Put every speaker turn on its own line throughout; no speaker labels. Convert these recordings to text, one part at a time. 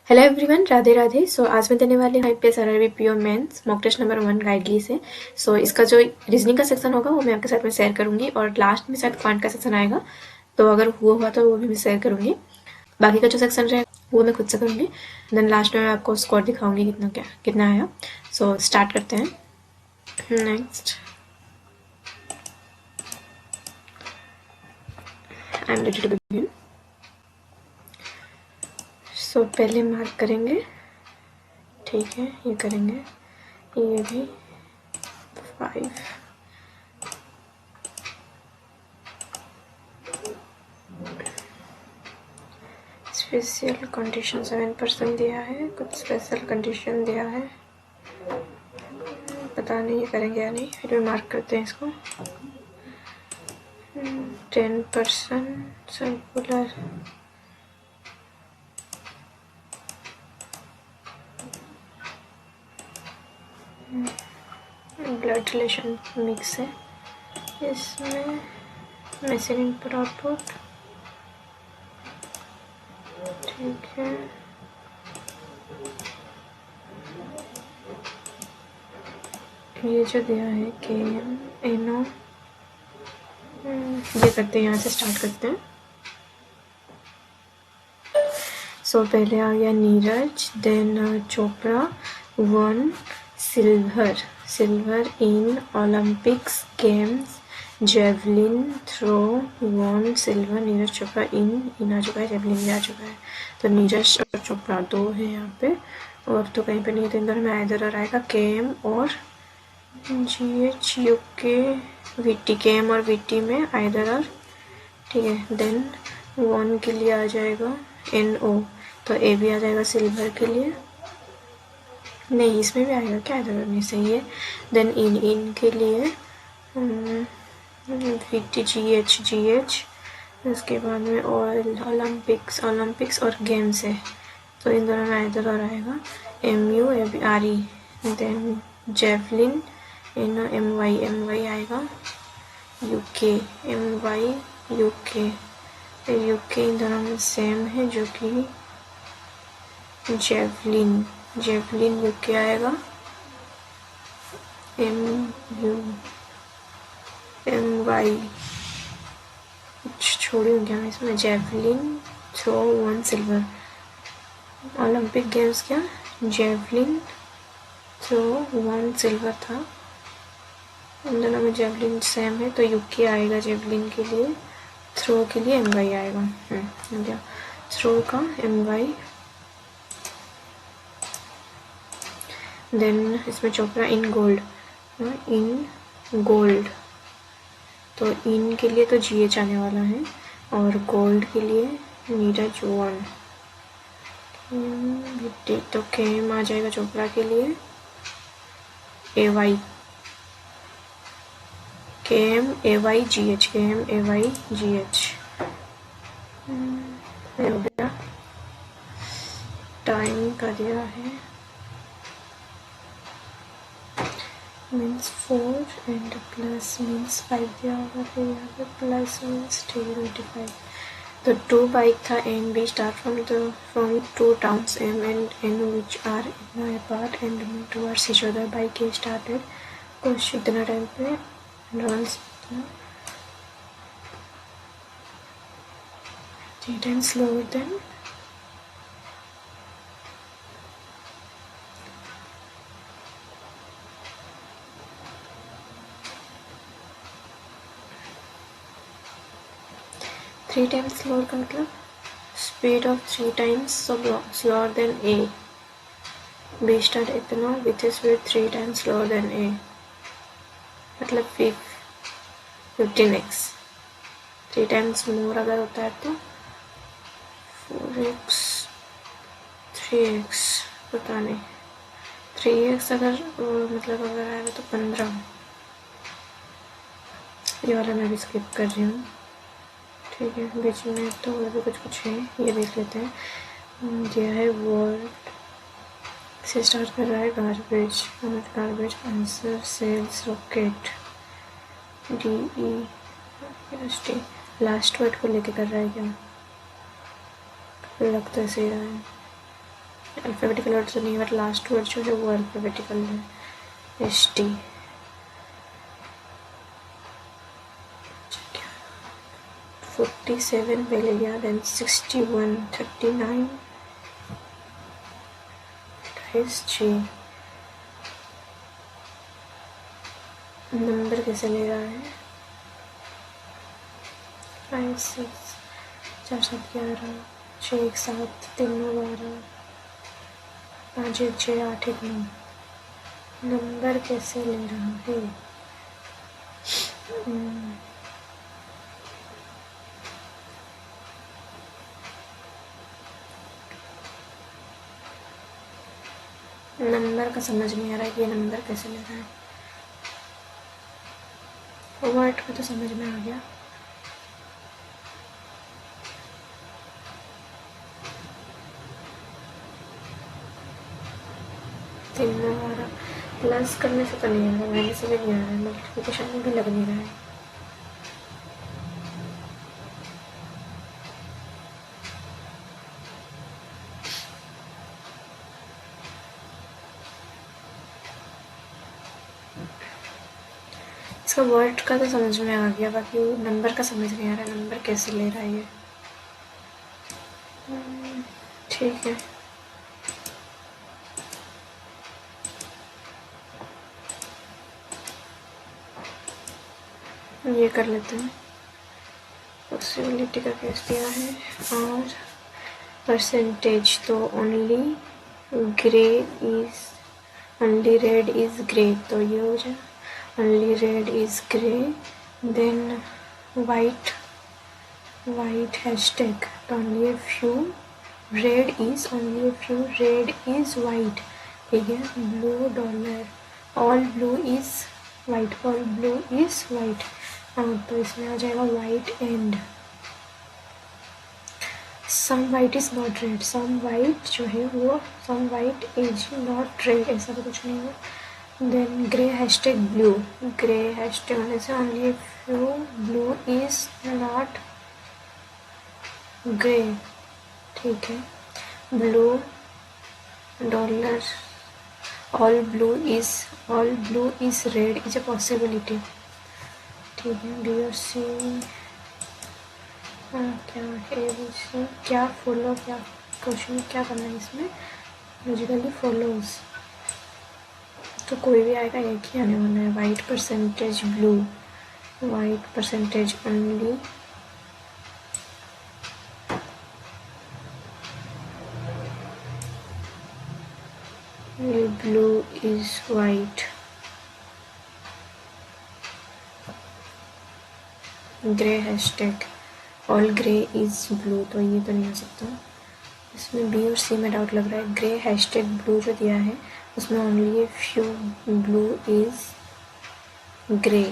Hello everyone, Radhe Radhe. आज मैं देने वाली हूँ IPS RRB PO mains mock test number 1 Guidely से। इसका जो रीजनिंग का सेक्शन होगा वो मैं आपके साथ में शेयर करूंगी और लास्ट में शायद क्वांट का सेक्शन आएगा, तो अगर वो हुआ तो वो भी मैं शेयर करूंगी। बाकी का जो सेक्शन रहेगा वो मैं खुद से करूंगी। देन लास्ट में मैं आपको स्कोर दिखाऊंगी कितना आया। स्टार्ट करते हैं। Next, I am ready to begin. पहले मार्क करेंगे, ठीक है, ये करेंगे, ये भी 5। स्पेशल कंडीशन 7% दिया है, कुछ स्पेशल कंडीशन दिया है, पता नहीं ये करेंगे या नहीं, फिर भी मार्क करते हैं इसको। 10% सर्कुलर, ब्लड रिलेशन मिक्स है, इसमें मैसेज इनपुट आउटपुट, ठीक है। ये जो दिया है KM NO, ये करते हैं, यहाँ से स्टार्ट करते हैं। पहले आ गया Neeraj, then Chopra 1 silver in Olympics games javelin throw 1 silver. Neeraj Chopra in आ चुका है, जेवलिन भी आ चुका है, तो नीरज और चोपड़ा 2 है यहाँ पे, और तो कहीं पे नहीं है, तो इन दोनों में आइदर और आएगा KM और GH UK VT, KM और VT में आइदर और, ठीक है। देन 1 के लिए आ जाएगा NO, तो A भी आ जाएगा सिल्वर के लिए, नहीं इसमें भी आएगा क्या, इधर नहीं, सही है। देन इन के लिए VT GH, उसके बाद में ओलंपिक्स और गेम्स है, तो इन दोनों में इधर और आएगा MU RE। Then javelin MY आएगा, UK MY UK, UK इन दोनों में सेम है, जो कि जेवलिन UK आएगा, MU MY कुछ छोड़ी हूँ क्या मैं इसमें, javelin throw 1 silver. Olympic games क्या, जेवलिन थ्रो 1 सिल्वर था, इन दोनों में जेवलिन सेम है, तो UK आएगा जेवलिन के लिए, थ्रो के लिए MY आएगा। थ्रो का MY। देन इसमें चोपड़ा इन गोल्ड, तो इन के लिए तो GH आने वाला है, और गोल्ड के लिए नीरज 1। तो KM आ जाएगा चोपड़ा के लिए AY, KM AY GH। हो गया, टाइम का दिया है मीन्स 4 एंड प्लस मीन्स 5 दिया होगा, फिर यहाँ पे प्लस मीन्स 325। तो 2 बाइक था and B start from 2 towns M and N which are apart and move towards each other by K started कुछ इतना टाइम पे runs 3 times slower than three times slower का मतलब speed of 3 times slower than A। B start इतना with speed 3 times slower than A, मतलब 15x। 3 times मोर अगर होता है तो 4x 3x, पता नहीं 3x अगर मतलब अगर आएगा तो 15। ये वाला मैं भी स्किप कर रही हूँ, ठीक है। बीच में तो और भी कुछ है, ये देख लेते हैं। यह है वर्ड से स्टार्ट कर रहा है, garbage answer cells rocket DEST, last word को लेके कर रहा है क्या, लगता है सही रहा है। अल्फ़ाबेटिकल वर्ड तो नहीं, बट लास्ट वर्ड जो है वो अल्फ़ाबेटिकल है, ST। 47 पहले गया, देन 61, 39, 28G। नंबर कैसे ले रहा है? 5 6 4 7 11 6 1 7 3 9 12 5 1 6 8 1 9। नंबर कैसे ले रहा है? नंबर का समझ नहीं आ रहा है कि ये नंबर कैसे ले रहा है। वर्ड का तो समझ में आ गया। तीनों वाला प्लस करने से तो नहीं आ रहा, माइनस से भी नहीं आ रहा है, मल्टीप्लिकेशन में भी लग नहीं रहा है। इसका वर्ड का तो समझ में आ गया, बाकी नंबर का समझ नहीं आ रहा, नंबर कैसे ले रहा है ये। ठीक है, ये कर लेते हैं। पॉसिबिलिटी का केस दिया है और परसेंटेज तो ओनली रेड इज ग्रे, तो ये हो जाए only red is grey. Then white hashtag तो only few red is white, ठीक है। Blue dollar all blue is white, तो इसमें आ जाएगा white and some white is not red, some white जो है वो some white is not red, ऐसा तो कुछ नहीं है। Then grey hashtag blue, grey hashtag होने से only few blue is not grey, ठीक है। Blue dollar all blue is red is a possibility, ठीक है। बी और सी क्या है, क्या फॉलो, क्या क्वेश्चन क्या करना है इसमें, लॉजिकली फॉलोज, तो कोई भी आएगा एक ही आने वाला है। White percentage blue, white percentage only blue is white, grey hashtag all grey is blue, तो ये तो नहीं हो सकता। इसमें बी और सी में डाउट लग रहा है। ग्रे हैशटैग ब्लू जो दिया है उसमें only few blue is grey,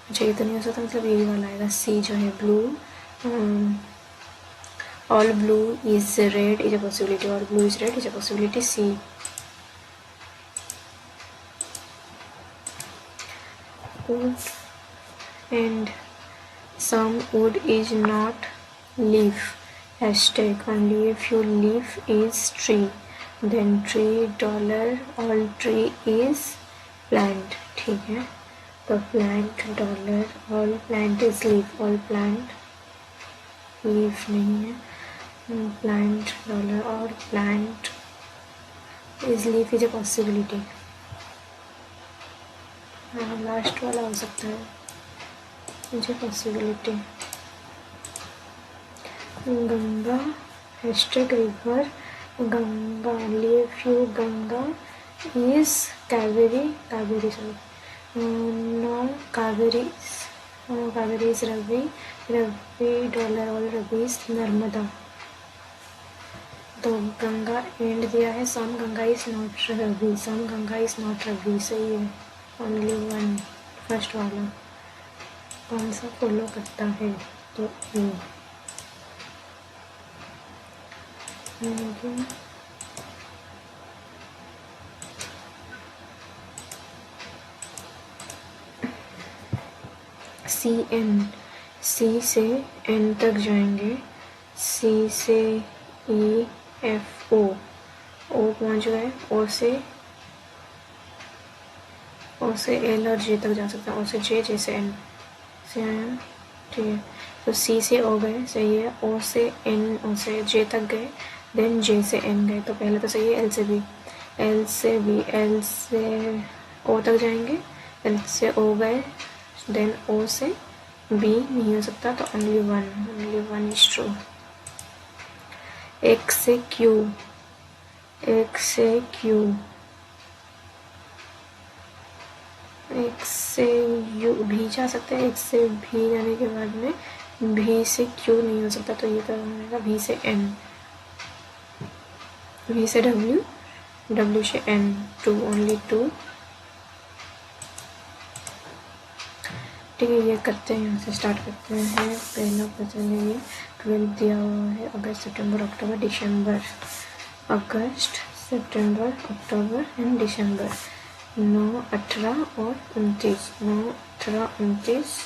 अच्छा ये तो नहीं हो सकता, मतलब यही वाला आएगा। सी जो है blue all blue is red is a possibility, all blue is red is a possibility, C. wood and some wood is not leaf, hashtag only a few leaf is tree, then tree dollar all tree is plant, ठीक है। तो plant dollar all plant is leaf, all plant leaf नहीं है, plant डॉलर और plant is leaf is a possibility, हाँ last वाला हो सकता है मुझे possibility. Ganga hashtag river Ganga लिए few Ganga is Kaveri sorry no Kaveri is Ravi dollar all Ravi is Narmada, तो गंगा एंड दिया है, some Ganga is not Ravi, सही है। ओनली वन फर्स्ट वाला कौन सा फॉलो करता है, तो ए। सी से एन तक जाएंगे, सी से ई एफ ओ पहुँच गए, ओ से एल और जे तक जा सकता है, ओ से जे, जे से एन से आया, ठीक है। तो सी से ओ गए, सही है। ओ से एन, ओ से जे तक गए, देन जे से एन गए, तो पहले तो सही है। एल से बी, एल से बी, एल से ओ तक जाएंगे, एल से ओ गए, देन ओ से बी नहीं हो सकता, तो only one is true. X से क्यू, एक्स से क्यू, एक्स से यू, भी जा सकते हैं। एक्स से भी जाने के बाद में भी से क्यू नहीं हो सकता, तो ये तो बनेगा भी से एन, भी से डब्ल्यू, डब्ल्यू से एन, टू, ओनली टू, ठीक है। ये करते हैं, यहाँ से स्टार्ट करते हैं। पहला क्वेश्चन है ये, 12 दिया हुआ है, अगस्त सितंबर अक्टूबर दिसंबर, अगस्त सितंबर अक्टूबर एंड दिसंबर, 9, 18 और 29, 9, 18, 29,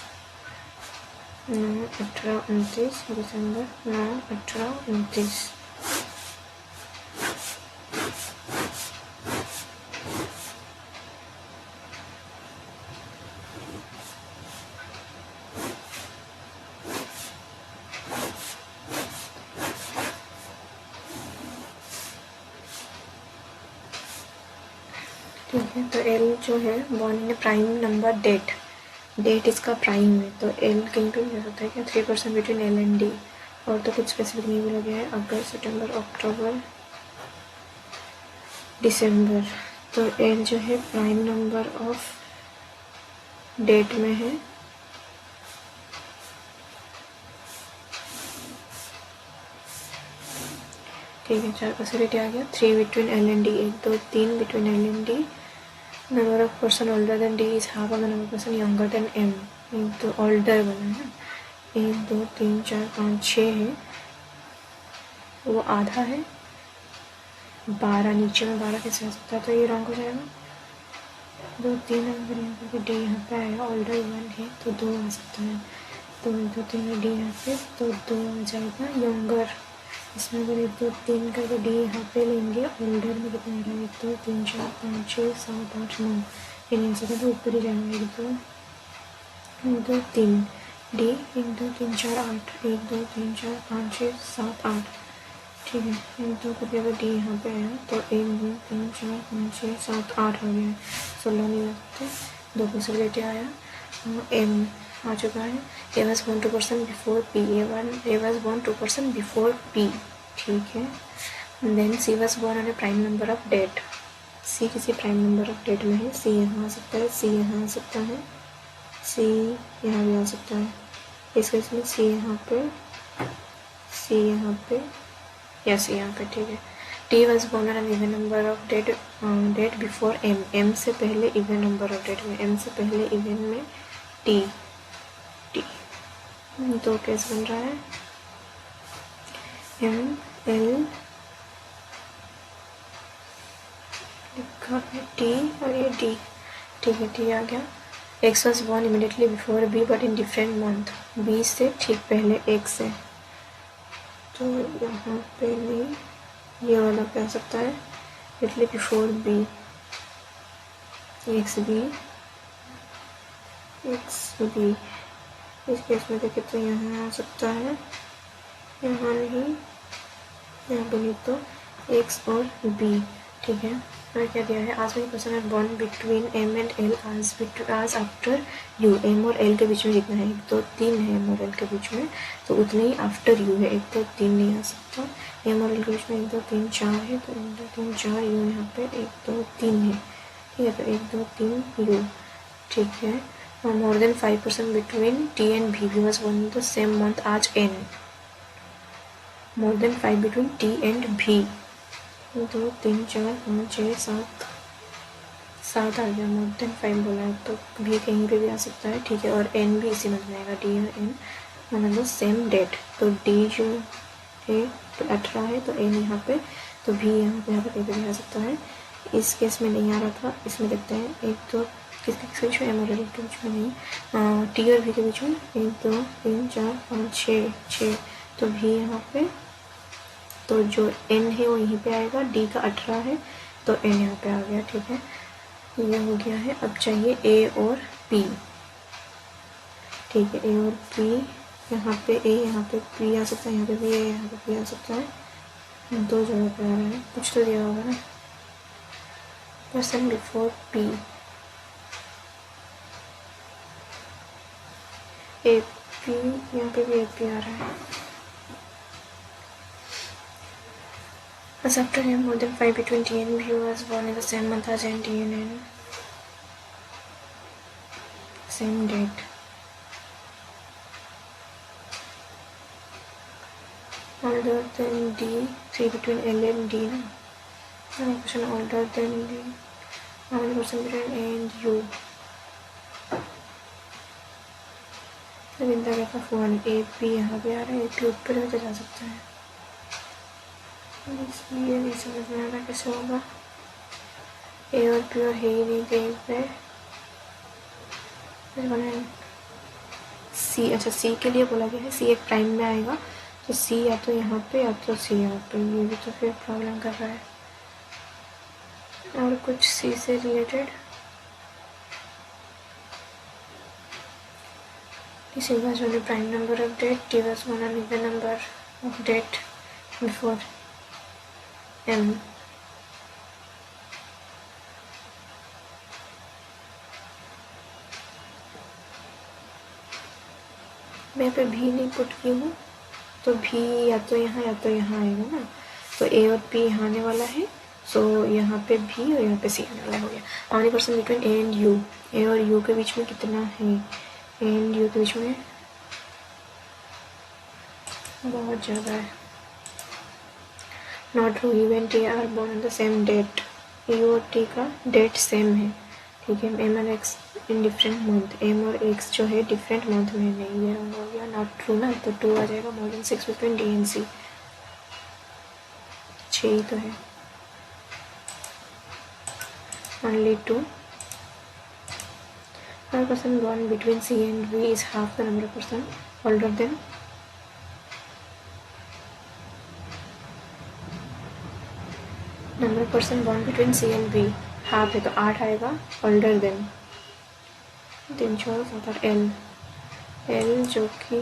9, 18, 29 दिसंबर, 9, 18, 29। ठीक है, तो एल जो है born in prime number date इसका प्राइम है, तो एल कहीं पे भी हो सकता है क्या, 3% बिटवीन एल एंड डी, और तो कुछ स्पेसिफिक नहीं बोला गया है। अगस्त सितंबर अक्टूबर दिसंबर, तो एल जो है प्राइम नंबर ऑफ डेट में है, ठीक है। 4 पॉसिबिलिटी आ गया, 3 between L and D, 1, 2, 3 between L and D, number of person older than D is half of the number of person younger than M, तो ओल्डर बना है, 1, 2, 3, 4, 5, 6 है, वो आधा है, 12 नीचे में 12 कैसे आ सकता है, तो ये रॉन्ग हो जाएगा। 2, 3 नंबर यहाँ पे, डी यहाँ पे आएगा, ओल्डर 1 है तो 2 आ सकता है, तो 1, 2, 3 डी यहाँ पे, तो 2 आ जाएगा। यंगर, इसमें अगर 1, 2, 3 करके डी यहाँ पे लेंगे, ओल्डर में कितना आ रहा है, 1, 2, 3, 4, 5, 6, 7, 8, 9, ये नहीं आ सकता, तो ऊपर ही जाएंगे। 1, 2, 3 डी, 1, 2, 3, 4, 8, 1, 2, 3, 4, 5, 6, 7, 8, ठीक है। 1, 2 करके अगर डी यहाँ पे आया, तो 1, 2, 3, 4, 5, 6, 7, 8 हो गया है, 16 नहीं लगते, 2 पॉसिबिलिटी आया। एम आ चुका है, A was born 2% before P, A was born 2% before P, ठीक है। Then C was born on a prime number of date, C किसी प्राइम नंबर ऑफ डेट में है, सी यहाँ आ सकता है, सी यहाँ आ सकता है, सी यहाँ भी आ सकता है, इस केस में सी यहाँ पे, सी यहाँ पे, या सी यहाँ पे, ठीक है। T was born on an even number of date before M, M से पहले इवन नंबर ऑफ डेट में, एम से पहले इवन में टी, तो कैसे बन रहा है, एम एल लिखा है टी और ये डी, ठीक है, टी आ गया। X was born immediately before B but in different month, B से ठीक पहले एक्स से, तो यहाँ पे नहीं, ये वाला कह सकता है इटली बिफोर बी, एक्स बी, इस केस में देखें तो यहाँ आ सकता है, यहाँ नहीं, यहाँ पे नहीं, तो एक्स और बी, ठीक है। और क्या दिया है, आज मेरी पर्सन है born between M and L आज आफ्टर यू, एम और एल के बीच में जितना है, 1, 2, 3 है एम और एल के बीच में, तो उतने ही आफ्टर यू है, 1, 2, 3 नहीं आ सकता, एम और एल के बीच में 1, 2, 3, 4 है, तो 1, 2, 3, 4 यू यहाँ पे 1, 2, 3 है, ठीक है, तो 1, 2, 3 यू, ठीक है। More than 5% between T and V was one the same month आज N, more than 5 between T and V, 2, 3, 4, 5, 6, 7 आ गया, मोर देन 5 बोला है, तो भी कहीं पे भी आ सकता है, ठीक है। और एन भी इसी में आएगा, डी और एन मतलब सेम डेट, तो डी जो है तो 18 है, तो एन यहाँ पे, तो भी यहाँ पे कहीं पे भी आ सकता है। इस केस में नहीं आ रहा था, इसमें देखते हैं, 1, 2 किसके बीच में, एम और एल के बीच में नहीं, टी और भी के बीच में, 1, 2, 3, 4, 5, 6, तो भी यहाँ पे तो जो n है वो यहीं पे आएगा, d का 18 है तो n यहाँ पे आ गया। ठीक है, ये हो गया है। अब चाहिए a और p। ठीक है, a और p, यहाँ पे a, यहाँ पे p आ सकता है, यहाँ पे भी a, यहाँ पे p आ सकता है। दो जगह पे आ रहा है, कुछ तो दिया होगा ना। Person before p, a p, यहाँ पे भी a p आ रहा है। As after him, more than 5 between T and B was born in the same month as N, T and N, same date. Older than D, 3 between L and D. No? One person older than D. How many person between A and U? अब इन तरह का phone A P यहाँ पे आ रहा है, A P ऊपर भी तो जा सकता है, इसलिए नहीं समझ में आ रहा कैसे होगा। A और P और है ही नहीं कहीं पे। C, अच्छा C के लिए बोला गया है, C एक प्राइम में आएगा तो C या तो यहाँ पे या तो C यहाँ पे, ये भी तो फिर प्रॉब्लम कर रहा है। और कुछ C से related C was only prime number of date, T was one and even number of date before M. मैं यहाँ पे भी नहीं पुट की हूँ तो भी या तो यहाँ आएगा ना, तो A और P यहाँ आने वाला है, सो यहाँ पे भी और यहाँ पे C आने वाला हो गया। How many person between A and U, A और U के बीच में कितना है, A एंड U के बीच में बहुत ज़्यादा है। Not true, U and T are born on the same date, U और T का डेट सेम है। ठीक है, M और X in different month, M और X जो है डिफरेंट मंथ में, नहीं ये रंग हो गया, नॉट ट्रू ना, तो 2 आ जाएगा। More than 6 between D and C, 6 ही तो है। only 2. One person born between C and V is half the number of person older than number of person born between C and V, half है तो 8 आएगा। older than 3 4 7 8, L जो कि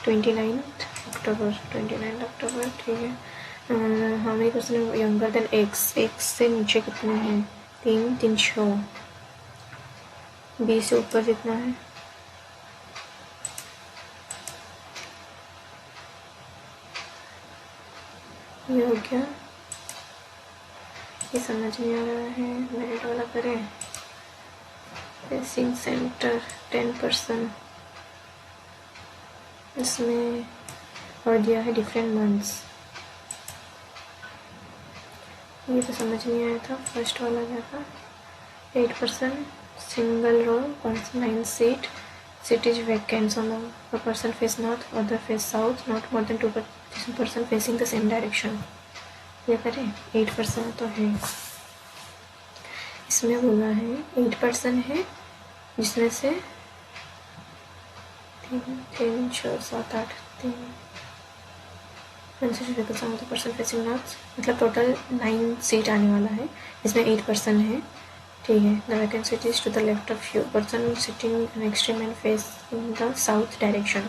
29 अक्टूबर, ठीक है। How many person younger then X, X से नीचे कितने हैं, 3 3 6, B से ऊपर कितना है, ये हो गया। ये समझ नहीं आ रहा है, मेरिट वाला करें। फेसिंग सेंटर 10%, इसमें और दिया है डिफरेंट मंथ्स, ये तो समझ नहीं आया था। फर्स्ट वाला क्या था, 8% single row 9 seat, seat is vacant, so a person face north, other face south, not more than 2% facing the same direction। ये करें, 8% तो है, इसमें बोला है 8% है जिसमें से 3 6 7 8 3 पर्सन फेसिंग नॉर्थ, मतलब टोटल 9 सीट आने वाला है, इसमें 8% है। ठीक है, the vacant seat is to the left of U, person sitting in extreme end face in the south direction,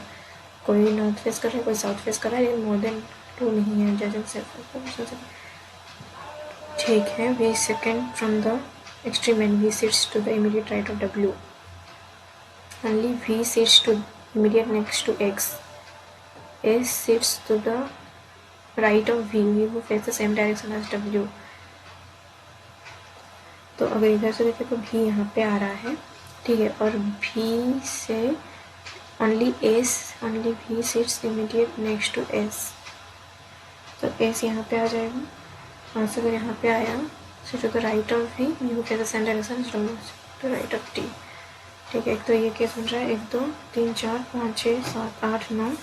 कोई नॉर्थ फेस कर रहा है, कोई साउथ फेस कर रहा है, लेकिन मोर देन 2 नहीं है जजिंग से। ठीक है, V second from the extreme and V sits to the immediate right of W. Only V sits to immediate next to X. S sits to the right of V. V will face the same direction as W. तो अगर इधर से देखें तो V यहाँ पे आ रहा है, ठीक है, और V से only V sits immediate next to S, तो S यहाँ पे आ जाएगा, और से अगर यहाँ पे आया so to the right of V, you face the same direction as to right of T। ठीक है, एक तो ये केस बन रहा है, 1 2 3 4 5 6 7 8 9,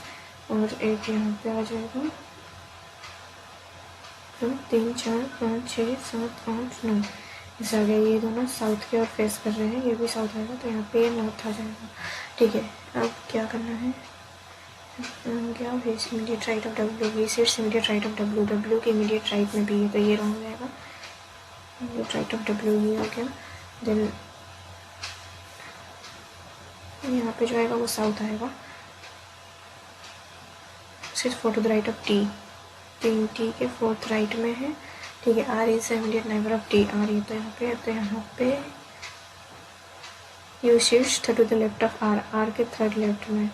और एक यहाँ पे आ जाएगा, तो 3 4 5 6 7 8 9, इस आ गया। ये दोनों साउथ की ओर फेस कर रहे हैं, ये भी साउथ आएगा, तो यहाँ पे नॉर्थ आ जाएगा। ठीक है, अब क्या करना है, क्या V immediate right of W, V sits immediate right of W, W के इमीडिएट राइट में बी है तो ये रॉन्ग हो जाएगा। इमीडिएट राइट ऑफ डब्ल्यू ये हो गया। देन यहाँ पे जो आएगा वो साउथ आएगा। सिर्फ four to the right of T, तीन टी के फोर्थ राइट में है, ठीक है। R is immediate neighbour of T, R ये तो यहाँ पे, तो यहाँ पे U shift third to the left of R, R के थर्ड लेफ्ट में।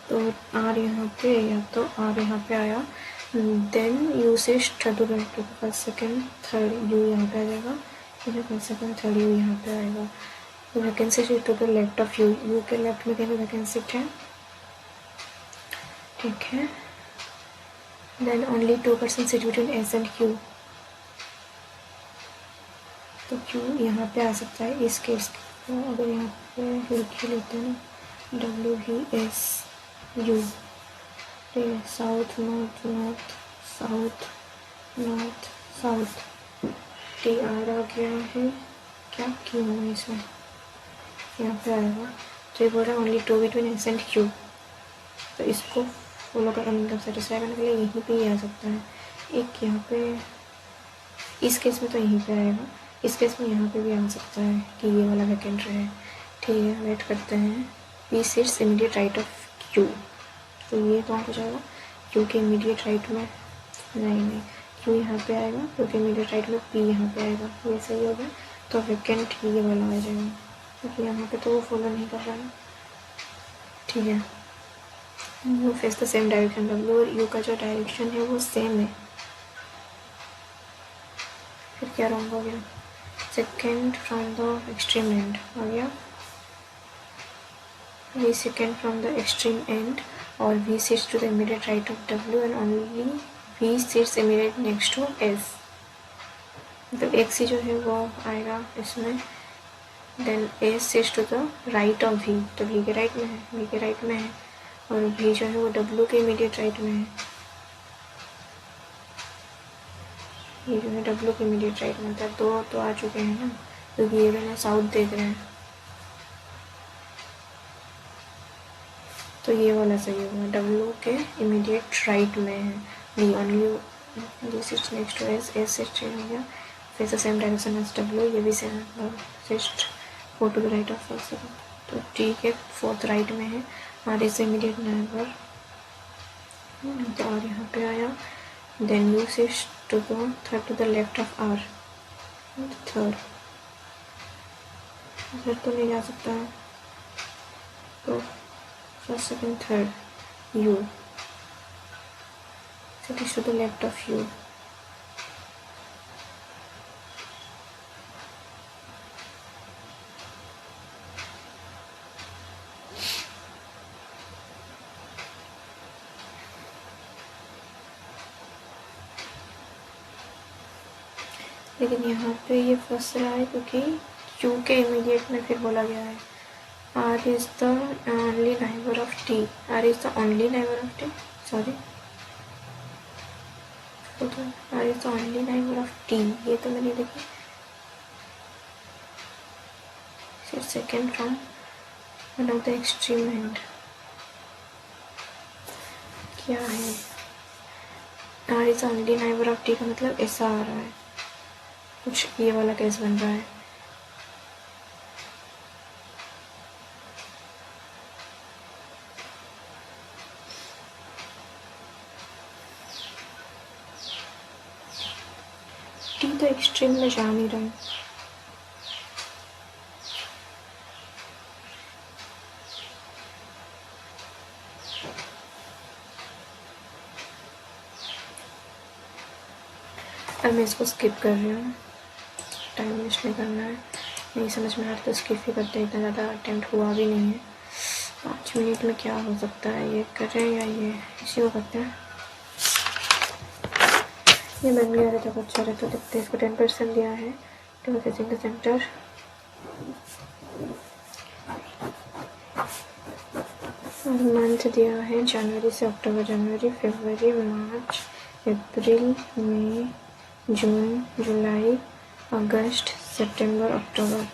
तो आर यहाँ पे, या तो आर यहाँ पे आया, then U shift third to the left, first second third U यहाँ पे आ जाएगा, फर्स्ट सेकेंड थर्ड यू यहाँ पे आएगा। Vacancy shift to the left of U, U के लेफ्ट में कहीं पे वैकेंसी है, ठीक है। Then only 2% seat between S and Q, तो क्यू यहाँ पे आ सकता है इस केस। तो अगर यहाँ पे लिख लेते हैं ना डब्ल्यू ही एस यू, ठीक है। South north north south north south, T R आ गया है, क्या क्यू है इसमें यहाँ पे आएगा। तो ये बोल रहा है only 2 between S and Q, तो इसको फॉलो कर सेटिस्फाई करने के लिए यहीं पे ही आ सकता है। एक यहाँ पे इस केस में तो यहीं पे आएगा, इस केस में यहाँ पे भी आ सकता है कि ये वाला वैकेंट रहे, ठीक है। वेट करते हैं। P seats immediate right of Q, तो ये कौन हो जाएगा, क्यू के इमीडिएट राइट में, नहीं क्यू यहाँ पे आएगा, क्यू के इमीडिएट राइट में पी यहाँ पे आएगा, ये सही हो गया। तो वैकेंट ये वाला आ जाएगा, क्योंकि यहाँ पे तो वो फॉलो नहीं कर रहा है, ठीक है। You face the same direction, W और यू का जो डायरेक्शन है वो सेम है, फिर क्या रॉन्ग हो गया। Second from the extreme end आ गया, V second from the extreme end, और V sits to the immediate right of W and only V sits immediate next to S, मतलब एक्स ही जो है वो आएगा इसमें। Then S sits to the right of V, तो V के राइट में है, वी के राइट में है, और वी जो है वो डब्ल्यू के इमीडिएट राइट में है, ये जो है डब्ल्यू के इमीडिएट राइट में था। दो तो आ चुके हैं ना, क्योंकि ये दोनों साउथ देख रहे हैं, तो ये वाला सही होगा, डब्ल्यू के इमीडिएट राइट में है। V only this is next to S, S से चेंज हो गया, फिर से सेम डायरेक्शन एस डब्ल्यू, ये भी same just four to the right of first, तो ठीक है फोर्थ राइट में है। आर इज इमीडिएट नेबर, तो आर यहाँ पे आया। Then U shift to the third to the left of R, third तो नहीं जा सकता है, तो first second third U shift to the left of U, लेकिन यहाँ पे ये फंस रहा है क्योंकि क्यू के इमीडिएट में फिर बोला गया है R is the only neighbour of T, R is the only neighbour of T, sorry R is the only neighbour of T, ये तो मैंने लिखी। फिर second from one of the extreme end, क्या है, R is the only neighbour of T का मतलब ऐसा आ रहा है, कुछ ये वाला केस बन रहा है। टी तो एक्सट्रीम में जा नहीं रहा है, अब मैं इसको स्किप कर रही हूँ, टाइम वेस्ट नहीं करना है, नहीं समझ में आ रहा तो स्किप ही करते हैं, इतना ज़्यादा अटेम्प्ट हुआ भी नहीं है। 5 मिनट में क्या हो सकता है, ये करें या ये इसी को करते हैं। ये बन गया रहता तो अच्छा रहता, देखते हैं। इसको 10% दिया है, तो फेसिंग द सेंटर, और मंथ दिया है जनवरी से अक्टूबर, जनवरी फरवरी मार्च अप्रैल मई जून, जुलाई, अगस्त, सितंबर, अक्टूबर।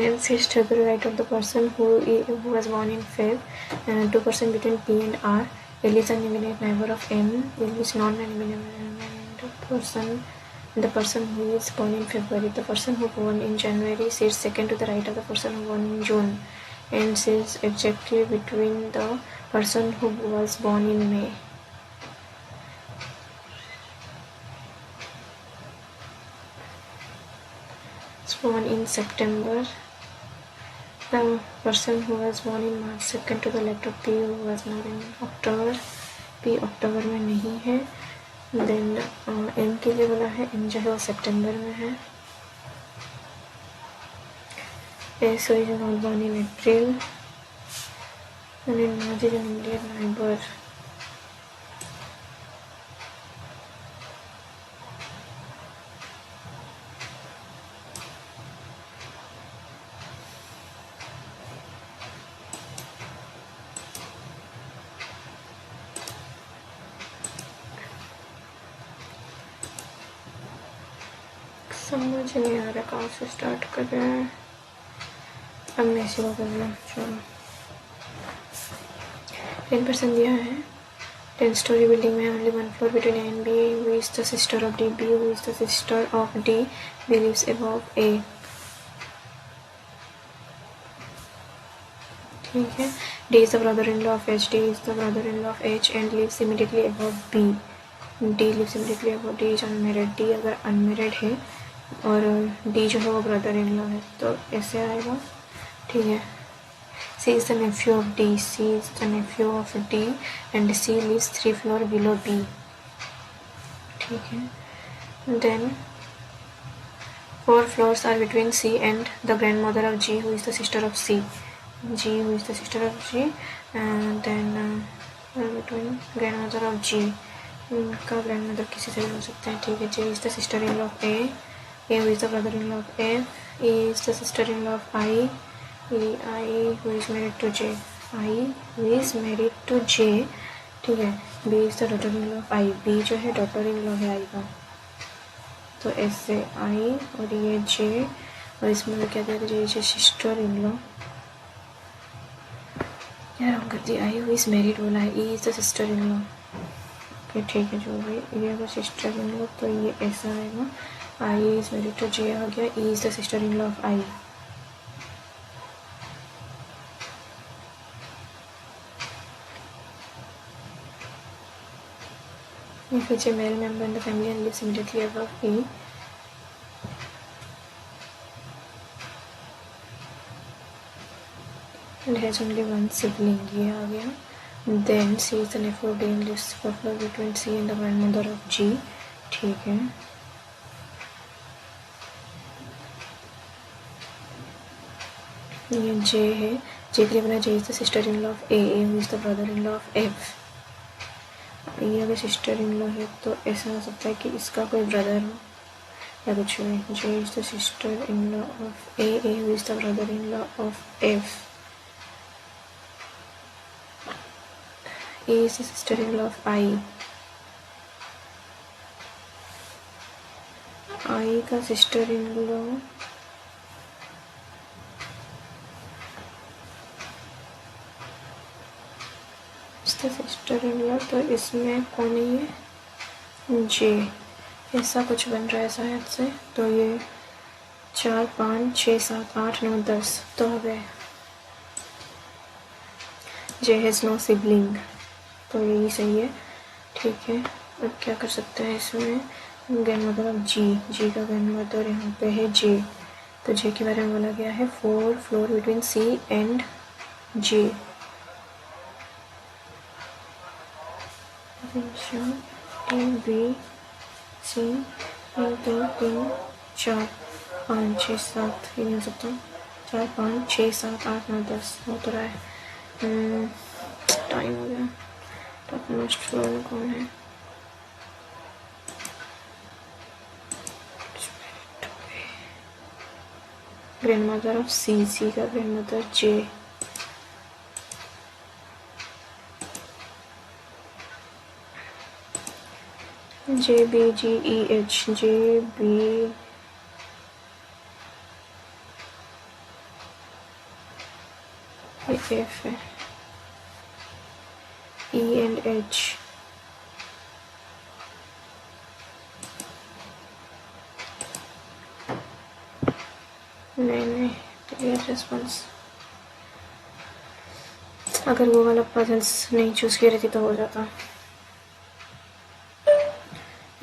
And sits to the right of the person who was born in Feb. 2% between P and R. L is an immediate neighbor of M. L is not an immediate person. The person who is born in February. The person who born in January sits second to the right of the person who born in June, and sits exactly between the person who was born in May. Born in September. The person who was born in March second to the left of P who was born in October. P अक्टूबर में नहीं है। Then M के लिए बोला है, M जो है वो सितंबर में है। S is not born in April. And in March is an immediate neighbor. समझ नहीं आ रहा कहाँ से स्टार्ट कर रहे हैं। अब मैं इसी को कर लूँ। चलो 10% दिया है। 10 स्टोरी बिल्डिंग में only 1 floor between A and B. Who is the sister of D? B who is the sister of D? B lives above A. ठीक है। D is the brother in law of H. D is the brother in law of H and lives immediately above B. D lives immediately above D is unmarried. D अगर unmarried है और D जो है वो brother in law है तो ऐसे आएगा। ठीक है। C is the nephew of D. C is the nephew of D and C lives 3 floor below B. ठीक है। Then 4 floors are between C and the grandmother of G who is the sister of C. G who is the sister of G and then between grandmother of G का grandmother किसी से भी हो सकता है। ठीक है। J is the sister in law of A. A who is the brother in law of F. E is the sister in law of I. I who is married to J. I who is married to J. ठीक है। B is the daughter in law of I. B जो है daughter in law है I का, तो ऐसे I और ये J और इसमें क्या दिया था? J sister in law. क्या रॉन्ग कर दिया? I who is married बोला है। E is the sister in law। Okay ठीक है। जो भी ये अगर सिस्टर इन लॉ तो ये ऐसा आएगा। I is married to J आ गया। E is the sister in law of I। If it's a male member in the family and lives immediately above E, and has only one sibling, ये आ गया। Then C is the nephew of D and lives 4 floor between C and the grandmother of G। ठीक है। ये J है। J के लिए बना J is the sister in law of A. A who is the brother in law of F। ये अगर sister in law है तो ऐसा हो सकता है कि इसका कोई ब्रदर हो या कुछ भी। J is the sister in law of A. A who is the brother in law of F. A is the sister in law of I. I का sister in law sister in law, तो इसमें कौन है ये? J। ऐसा कुछ बन रहा है शायद से। तो ये 4 5 6 7 8 9 10 तो हो गए। J हैज़ नो सिबलिंग, तो यही सही है। ठीक है। अब क्या कर सकते हैं इसमें? Grandmother of G। G का ग्रैंडमदर यहाँ पे है J, तो J के बारे में बोला गया है 4 floor between C and J। A B C 1 2 3 4 5 6 7 ये नहीं हो सकता। 4 5 6 7 8 9 10 हो तो रहा है। टाइम हो गया। टॉप मोस्ट फ्लोर में कौन है? ग्रैंडमदर ऑफ सी, सी का grandmother J, J B G E H, J B F है, ई एंड एच, नहीं क्लियर रिस्पॉन्स। अगर वो वाला पजल्स नहीं चूज की रहती तो हो जाता।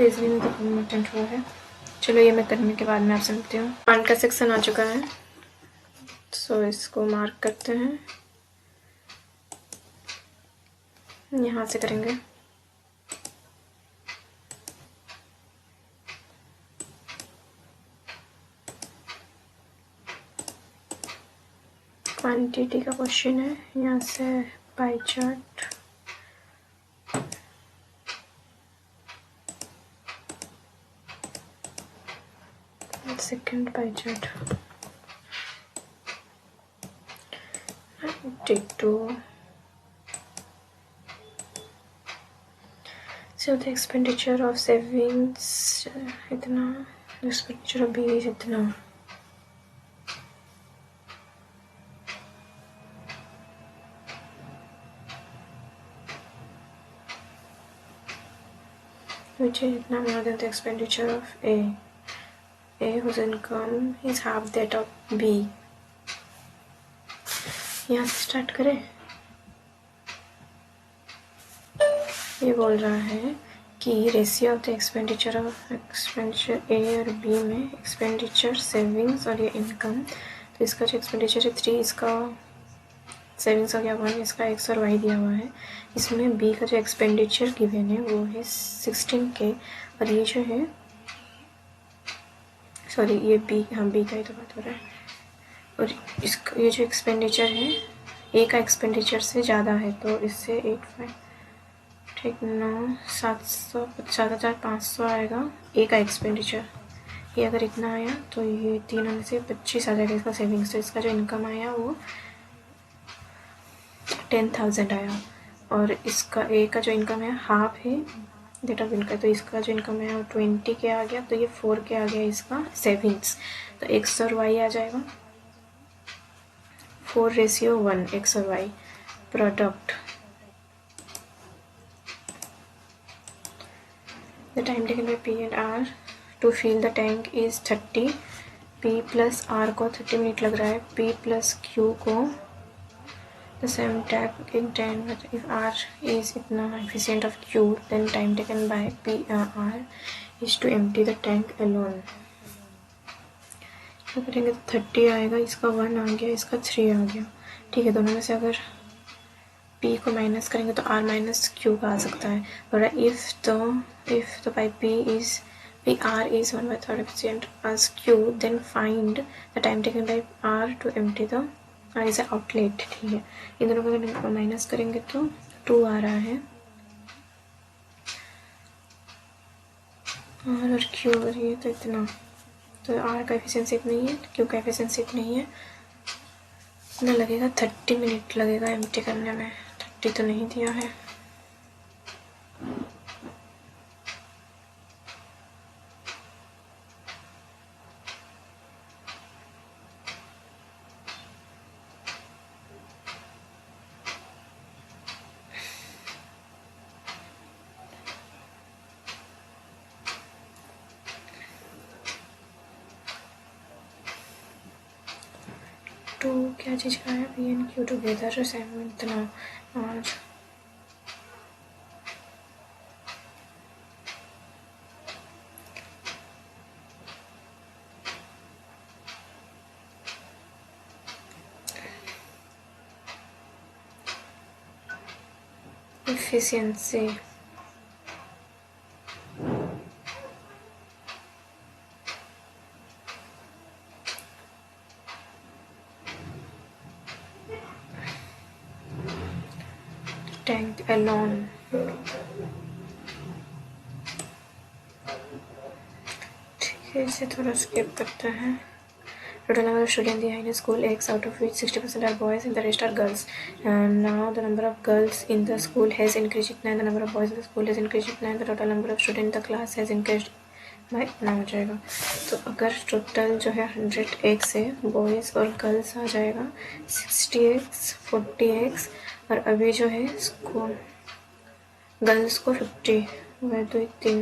रीजनिंग में तो कॉम्पिटेंट हुआ है। चलो ये मैं करने के बाद में आपसे मिलती हूँ। पार्ट का सेक्शन आ चुका है, सो इसको मार्क करते हैं, यहाँ से करेंगे। क्वांटिटी का क्वेश्चन है, यहाँ से pie chart, second pie chart, ditto. So the expenditure of savings इतना, expenditure of B is इतना। Which is इतना more than the expenditure of A, whose income is half that of B। यहाँ से start करें। ये बोल रहा है कि ratio of the expenditure of expenditure A और बी में एक्सपेंडिचर, सेविंग्स और ये इनकम। तो इसका जो एक्सपेंडिचर है 3, इसका सेविंग्स हो गया 1, इसका एक्स और वाई दिया हुआ है। इसमें बी का जो एक्सपेंडिचर गिवन है वो है 16K, और ये जो है, सॉरी ये बी, हाँ बी का ही तो बात हो रहा है। और इसका ये जो एक्सपेंडिचर है ए का एक्सपेंडिचर से ज़्यादा है, तो इससे 85, ठीक 9, 7,500 आएगा ए का एक्सपेंडिचर। ये अगर इतना आया तो ये तीनों में से 25 आ जाएगा इसका सेविंग्स। तो इसका जो इनकम आया वो 10,000 आया, और इसका ए का जो इनकम है हाफ है डेट ऑफ इनकम, तो इसका जो इनकम है वो 20K आ गया, तो ये 4K आ गया इसका सेविंग्स। तो एक्स और वाई आ जाएगा 4:1, एक्स और Y. Product, the time taken by P and R to fill the tank is 30। P plus R को 30 मिनट लग रहा है, P plus Q को the same tank in 10, but if R is इतना efficient of Q, then time taken by P R is to empty the tank alone। तो करेंगे तो 30 आएगा, इसका 1 आ गया, इसका 3 आ गया। ठीक है, दोनों में से अगर P को माइनस करेंगे तो R माइनस Q का आ सकता है। और if the by PR is 1/3 efficient as Q, then find the time taken by R to empty the R is outlet। ठीक है, इन दोनों को माइनस करेंगे तो 2 आ रहा है, R और Q अगर ये तो इतना, तो R का एफिशिएंसी इतना ही है, Q का एफिशिएंसी इतना ही है। इतना लगेगा 30 मिनट लगेगा एम्प्टी करने में, 30 तो नहीं दिया है। तो क्या चीज़ का है, P and Q together same इतना, और efficiency, tank alone, ठीक है, इसे थोड़ा स्किप करते हैं। Total number of students in a school X, out of which 60% are boys and the rest are girls. And now the number of girls in the school has increased इतना है, the number of boys in the school has increased इतना है, the total number of students in the class has increased भाई इतना हो जाएगा। तो अगर टोटल जो है 100x है, बॉयज़ और गर्ल्स आ जाएगा 60x 40x, और अभी जो है इसको गर्ल्स को 50 बाय 2 3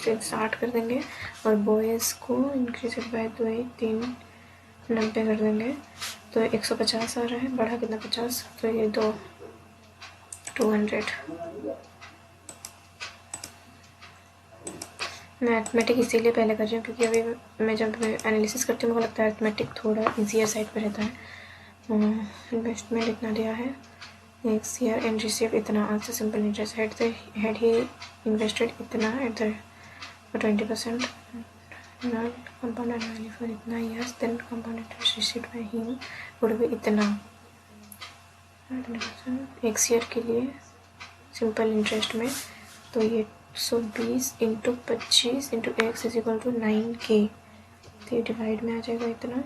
60 कर देंगे, और बॉयज़ को इंक्रीज बाय 2 3 90 कर देंगे। तो 150 आ रहा है, बढ़ा कितना 50, तो ये 200। मैं अर्थमेटिक इसीलिए पहले कर रही हूँ क्योंकि अभी मैं जब एनालिसिस करती हूँ मुझे लगता है अर्थमेटिक थोड़ा ईजियर साइड पर रहता है। इन्वेस्टमेंट इतना दिया है, नेक्स्ट ईयर एंड रिसीव इतना, answer simple interest had he invested इतना at the 20% compound annually for इतना years, then compound interest received by him would be इतना 20% x ईयर के लिए सिंपल इंटरेस्ट में। तो ये 120 into 25 into X is equal to 9K, तो ये डिवाइड में आ जाएगा इतना।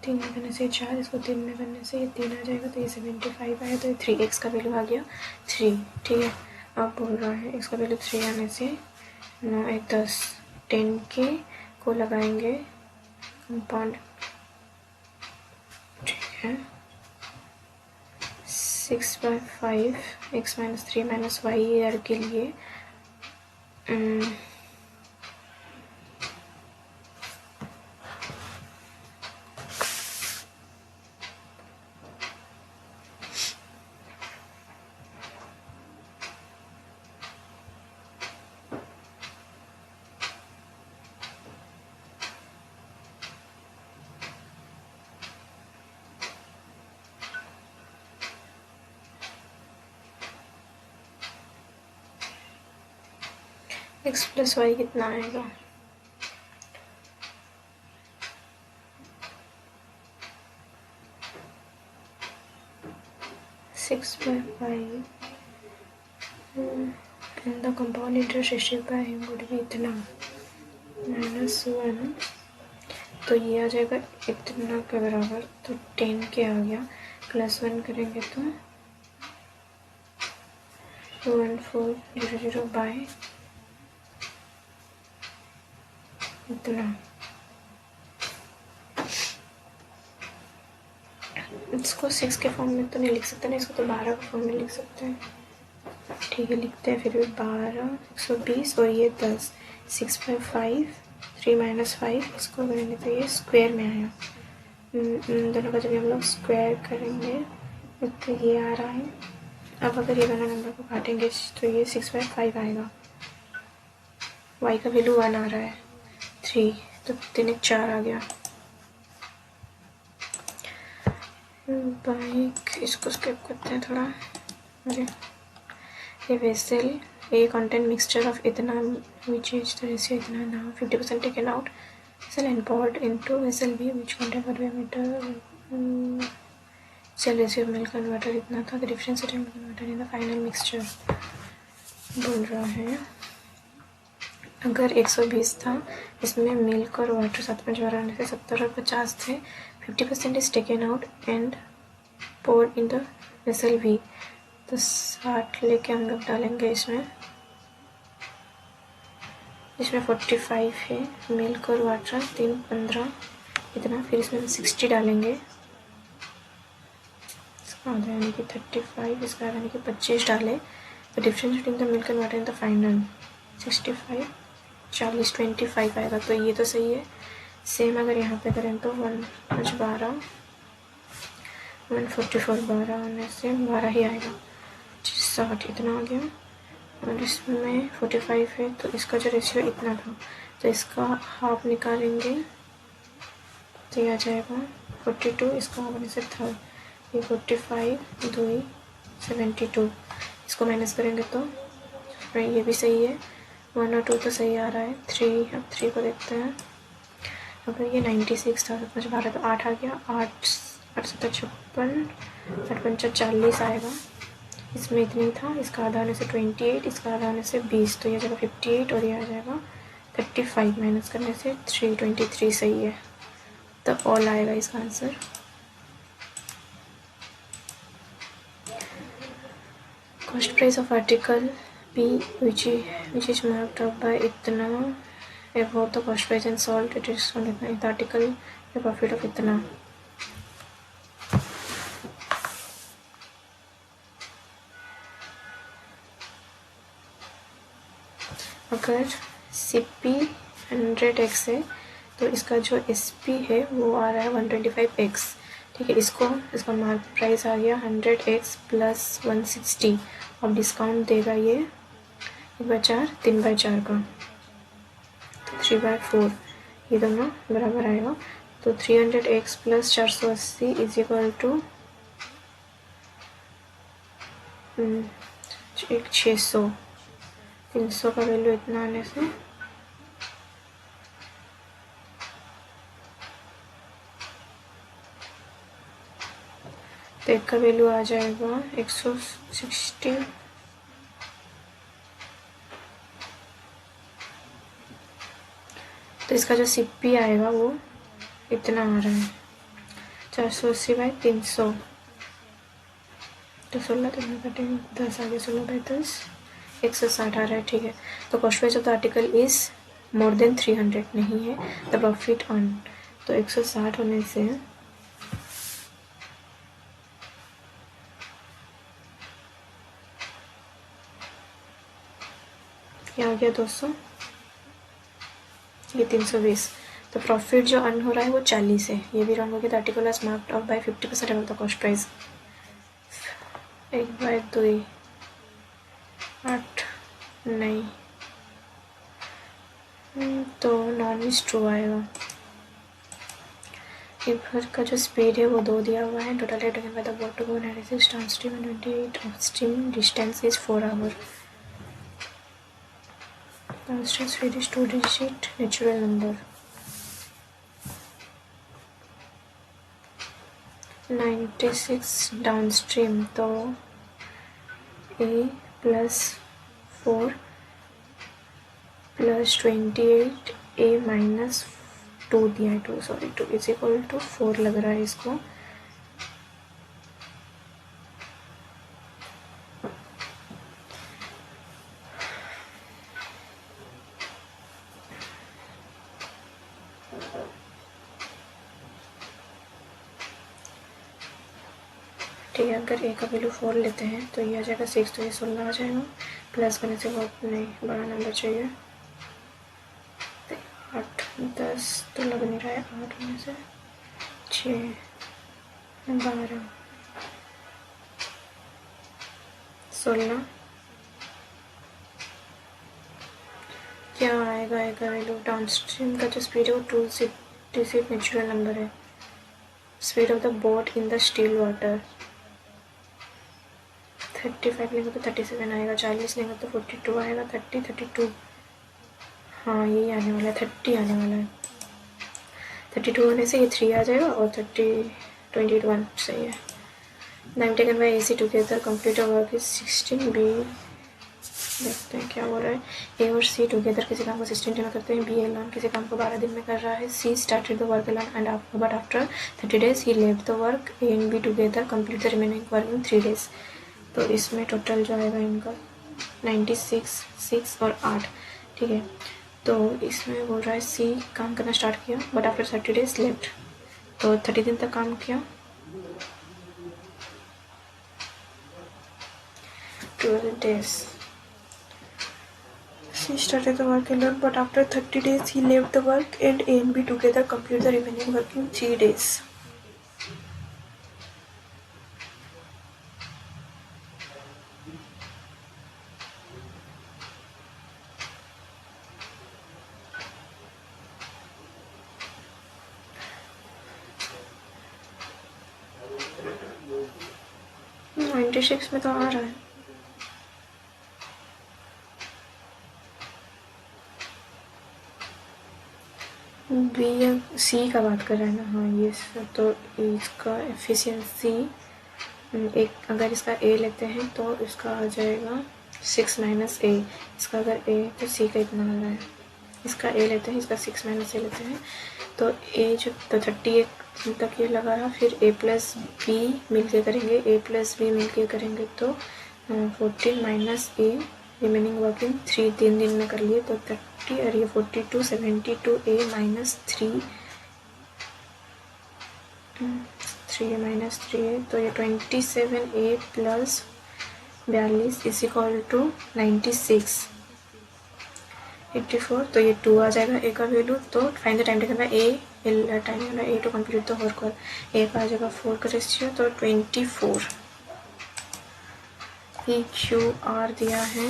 तीन में करने से 4, इसको 3 में करने से ये 3 आ जाएगा, तो ये 75 आया, तो ये 3x का वैल्यू आ गया 3। ठीक है, अब बोल रहा है इसका वैल्यू 3 आने से 9 1 10 10K को लगाएंगे कंपाउंड। ठीक है, 6/5 x - 3 - y ईयर के लिए x + y कितना आएगा, six by five and the compound interest received by him would be इतना -1, तो ये आ जाएगा इतना के बराबर, तो 10K आ गया, +1 करेंगे तो 1400 बाय इतना। इसको 6 के फॉर्म में तो नहीं लिख सकते ना, इसको तो 12 के फॉर्म में लिख सकते हैं। ठीक है, लिखते हैं फिर भी 12 120 और ये 10 6/5 3 - 5, इसको करेंगे तो ये स्क्वायर में आया। दोनों का जब हम लोग स्क्वायर करेंगे तो ये आ रहा है। अब अगर ये दोनों नंबर को काटेंगे तो ये 6/5 आएगा, y का वैल्यू 1 आ रहा है 3, तो 3 4 आ गया। बाइक इसको स्किप करते हैं थोड़ा। अरे ये वेसल, ये कंटेंट मिक्सचर ऑफ इतना विच इज द रेशियो इतना now 50% taken out vessel and poured into vessel B which contain 45 meter cell ratio of milk and water इतना था। the difference between milk and water in the final mixture बोल रहा है। अगर 120 था, इसमें milk और वाटर 7.12 आने से 70 और 50 थे, 50% is taken out and poured in the vessel V, तो 60 लेके हम लोग डालेंगे इसमें 45 है, मिल्क और वाटर 3 15 इतना, फिर इसमें 60 डालेंगे, इसका आधा यानी कि 35, इसका आधा यानी कि 25 डाले, तो difference between the milk and water in the final 65 40 25 आएगा, तो ये तो सही है। सेम अगर यहाँ पे करें तो 1 5 12 144 12 होने से 12 ही आएगा, 60 इतना आ गया। और इसमें 45 है, तो इसका जो रेशियो इतना था, तो इसका हाफ निकालेंगे तो ये आ जाएगा 42, इसका हाफ होने से थर्ड, ये 45 2 72, इसको माइनस करेंगे तो ये भी सही है, 1 और 2 तो सही आ रहा है, 3 अब 3 को देखते हैं। अगर ये 96 था, 5 12 तो 8 आ गया, 8 8 7 56 8 5 40 आएगा, इसमें इतनी था, इसका आधा आने से 28, इसका आधा आने से 20, तो ये आ जाएगा 58 और ये आ जाएगा 35 माइनस करने से 323 सही है। तो ऑल आएगा इसका answer. Cost price of article P which is marked up by इतना above the cost price and sold it is on the article the profit of इतना। अगर CP 100x है तो इसका जो SP है वो आ रहा है 125x। ठीक है, इसका मार्क प्राइस आ गया 100x प्लस 160 और डिस्काउंट देगा ये 1/4 3/4 का, तो 3/4 ये दोनों बराबर आएगा। तो 300x plus 480 is equal to 600। 300 का वैल्यू इतना आने से तो एक का वैल्यू आ जाएगा 160। तो इसका जो CP आएगा वो इतना आ रहा है 480/300, तो 16 तो नहीं कटेंगे, 10 आ गया, 16/10 160 आ रहा है। ठीक है, तो cost price of the article is more than 300 नहीं है, द प्रॉफिट ऑन, तो 160 होने से क्या आ गया 200, ये 320। तो प्रॉफिट जो अर्न हो रहा है वो 40 है। ये भी रॉन्ग हो गया। The article was marked off by 50% above the cost price. 1/2 8 नहीं, तो नॉन इज ट्रू आएगा। रिवर का जो स्पीड है वो 2 दिया हुआ है। Total rate given by the boat to go 96 downstream and 28 upstream, distance is 4 hour. Downstream speed is 2 digit natural number. 96 downstream, तो A plus 4 plus 28 A minus 2 दिया है, 2 इज इक्वल टू 4 लग रहा है इसको। ठीक है, अगर A का वैल्यू 4 लेते हैं तो ये आ जाएगा 6, तो ये 16 आ जाएगा। प्लस करने से बहुत नहीं बड़ा नंबर चाहिए। 8 10 तो लग नहीं रहा है, 8 में से 6 12 16 क्या आएगा एक वैल्यू। डाउनस्ट्रीम का जो स्पीड है वो 2 डिजिट नेचुरल नंबर है। Speed of the boat in the still water 35 लेंगे तो 37 आएगा, 40 लेंगे तो 42 आएगा, 32 हाँ यही आने वाला है, 30 आने वाला है। 32 होने से ये 3 आ जाएगा और 21 सही है। Time taken by AC together complete work is 16। B देखते हैं क्या हो रहा है। A और C टुगेदर किसी काम को 16 दिन में करते हैं। B एलोन किसी काम को 12 दिन में कर रहा है। C started the work alone and but after 30 days he left the work. A and B together complete the remaining work in 3 days। तो इसमें टोटल जो आएगा इनका 96 6 और 8। ठीक है, तो इसमें बोल रहा है C काम करना स्टार्ट किया बट आफ्टर 30 days लेफ्ट, तो 30 दिन तक काम किया। 12 days C started the work alone but after 30 days he left the work and A and B together complete the remaining work in 3 days। Ninety six में तो आ रहा है। बी या सी का बात कर रहा है ना। हाँ ये सब तो इसका एफिशिएंसी एक अगर इसका ए लेते हैं तो इसका आ जाएगा 6 माइनस ए। इसका अगर ए तो सी का इतना आ रहा है, इसका ए लेते हैं, इसका 6 माइनस ए लेते हैं तो ए जो तो 38 तक ये लगा रहा। फिर ए प्लस बी मिल के करेंगे, ए प्लस बी मिल के करेंगे तो 14 माइनस ए रिमेनिंग वर्किंग 3 3 दिन में कर लिए तो 30 और ये 42 72 ए माइनस 3 3 माइनस 3 तो ये 27 ए प्लस 42 इज इक्वल टू 96 84। तो ये 2 आ जाएगा ए का वैल्यू। तो find the time taken by A time taken by A to complete the whole call. A का आ जाएगा 4 का रेशियो तो 24। पी क्यू आर दिया है,